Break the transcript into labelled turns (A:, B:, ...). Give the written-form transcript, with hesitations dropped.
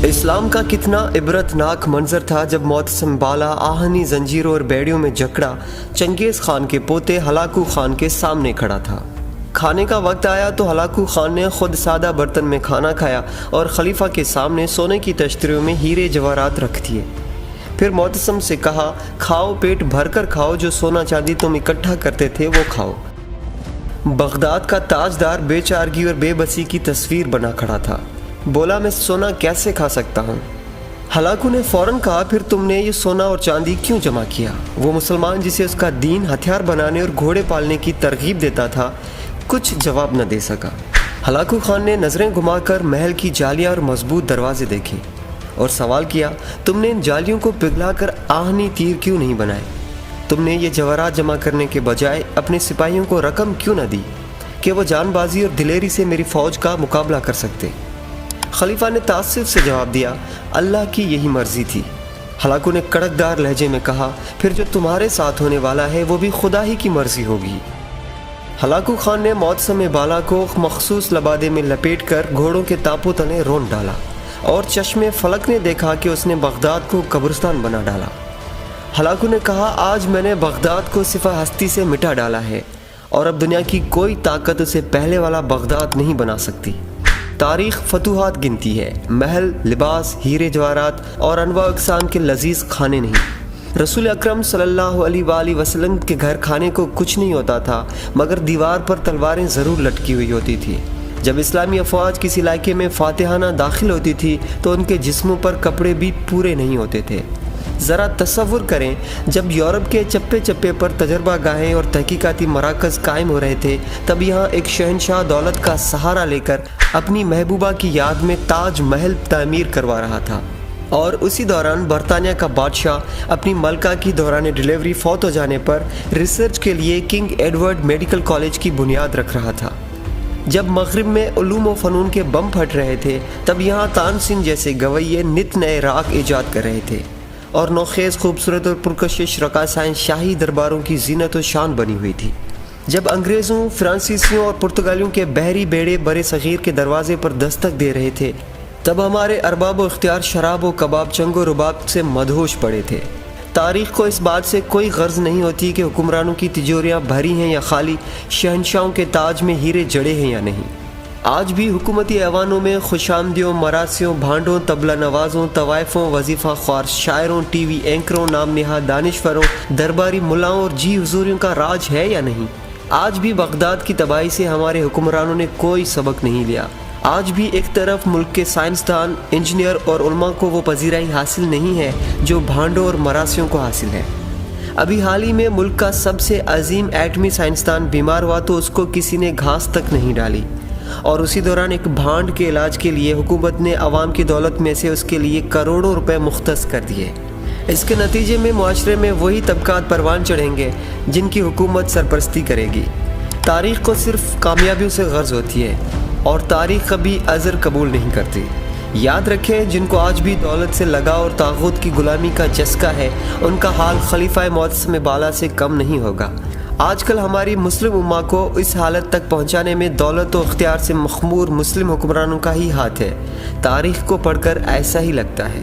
A: اسلام کا کتنا عبرتناک منظر تھا جب معتصم بالا آہنی زنجیروں اور بیڑیوں میں جکڑا چنگیز خان کے پوتے ہلاکو خان کے سامنے کھڑا تھا۔ کھانے کا وقت آیا تو ہلاکو خان نے خود سادہ برتن میں کھانا کھایا اور خلیفہ کے سامنے سونے کی تشتریوں میں ہیرے جواہرات رکھ دیے۔ پھر معتصم سے کہا، کھاؤ، پیٹ بھر کر کھاؤ، جو سونا چاندی تم اکٹھا کرتے تھے وہ کھاؤ۔ بغداد کا تاجدار بے چارگی اور بے بسی کی تصویر بنا کھڑا تھا۔ بولا، میں سونا کیسے کھا سکتا ہوں؟ ہلاکو نے فوراً کہا، پھر تم نے یہ سونا اور چاندی کیوں جمع کیا؟ وہ مسلمان جسے اس کا دین ہتھیار بنانے اور گھوڑے پالنے کی ترغیب دیتا تھا کچھ جواب نہ دے سکا۔ ہلاکو خان نے نظریں گھما کر محل کی جالیاں اور مضبوط دروازے دیکھے اور سوال کیا، تم نے ان جالیوں کو پگھلا کر آہنی تیر کیوں نہیں بنائے؟ تم نے یہ جواہرات جمع کرنے کے بجائے اپنے سپاہیوں کو رقم کیوں نہ دی کہ وہ جان بازی اور دلیری سے میری فوج کا مقابلہ کر سکتے؟ خلیفہ نے تعصب سے جواب دیا، اللہ کی یہی مرضی تھی۔ ہلاکو نے کڑکدار لہجے میں کہا، پھر جو تمہارے ساتھ ہونے والا ہے وہ بھی خدا ہی کی مرضی ہوگی۔ ہلاکو خان نے معتصم بالا کو مخصوص لبادے میں لپیٹ کر گھوڑوں کے تاپوں تلے رون ڈالا اور چشم فلک نے دیکھا کہ اس نے بغداد کو قبرستان بنا ڈالا۔ ہلاکو نے کہا، آج میں نے بغداد کو صفحہ ہستی سے مٹا ڈالا ہے اور اب دنیا کی کوئی طاقت اسے پہلے والا بغداد نہیں بنا سکتی۔ تاریخ فتوحات گنتی ہے، محل، لباس، ہیرے جواہرات اور انواع اقسام کے لذیذ کھانے نہیں۔ رسول اکرم صلی اللہ علیہ وآلہ وسلم کے گھر کھانے کو کچھ نہیں ہوتا تھا مگر دیوار پر تلواریں ضرور لٹکی ہوئی ہوتی تھی۔ جب اسلامی افواج کسی علاقے میں فاتحانہ داخل ہوتی تھی تو ان کے جسموں پر کپڑے بھی پورے نہیں ہوتے تھے۔ ذرا تصور کریں، جب یورپ کے چپے چپے پر تجربہ گاہیں اور تحقیقاتی مراکز قائم ہو رہے تھے، تب یہاں ایک شہنشاہ دولت کا سہارا لے کر اپنی محبوبہ کی یاد میں تاج محل تعمیر کروا رہا تھا، اور اسی دوران برطانیہ کا بادشاہ اپنی ملکہ کی دوران ڈیلیوری فوت ہو جانے پر ریسرچ کے لیے کنگ ایڈورڈ میڈیکل کالج کی بنیاد رکھ رہا تھا۔ جب مغرب میں علوم و فنون کے بم پھٹ رہے تھے، تب یہاں تانسن جیسے گویے نت نئے راگ ایجاد کر رہے تھے اور نوخیز، خوبصورت اور پرکشش رقاصائیں شاہی درباروں کی زینت و شان بنی ہوئی تھی۔ جب انگریزوں، فرانسیسیوں اور پرتگالیوں کے بحری بیڑے برِ صغیر کے دروازے پر دستک دے رہے تھے، تب ہمارے ارباب و اختیار شراب و کباب، چنگ و رباب سے مدہوش پڑے تھے۔ تاریخ کو اس بات سے کوئی غرض نہیں ہوتی کہ حکمرانوں کی تجوریاں بھری ہیں یا خالی، شہنشاہوں کے تاج میں ہیرے جڑے ہیں یا نہیں۔ آج بھی حکومتی ایوانوں میں خوش آمدیوں، مراسیوں، بھانڈوں، طبلہ نوازوں، طوائفوں، وظیفہ خوار شاعروں، ٹی وی اینکروں، نام نہاد دانشوروں، درباری ملاؤں اور جی حضوریوں کا راج ہے یا نہیں؟ آج بھی بغداد کی تباہی سے ہمارے حکمرانوں نے کوئی سبق نہیں لیا۔ آج بھی ایک طرف ملک کے سائنسدان، انجینئر اور علماء کو وہ پذیرائی حاصل نہیں ہے جو بھانڈوں اور مراسیوں کو حاصل ہے۔ ابھی حال ہی میں ملک کا سب سے عظیم ایٹمی سائنسدان بیمار ہوا تو اس کو کسی نے گھاس تک نہیں ڈالی، اور اسی دوران ایک بھانڈ کے علاج کے لیے حکومت نے عوام کی دولت میں سے اس کے لیے کروڑوں روپے مختص کر دیے۔ اس کے نتیجے میں معاشرے میں وہی طبقات پروان چڑھیں گے جن کی حکومت سرپرستی کرے گی۔ تاریخ کو صرف کامیابیوں سے غرض ہوتی ہے اور تاریخ کبھی عذر قبول نہیں کرتی۔ یاد رکھیں، جن کو آج بھی دولت سے لگاؤ اور طاغوت کی غلامی کا چسکا ہے، ان کا حال خلیفہ معتصم بالا سے کم نہیں ہوگا۔ آج کل ہماری مسلم امہ کو اس حالت تک پہنچانے میں دولت و اختیار سے مخمور مسلم حکمرانوں کا ہی ہاتھ ہے۔ تاریخ کو پڑھ کر ایسا ہی لگتا ہے۔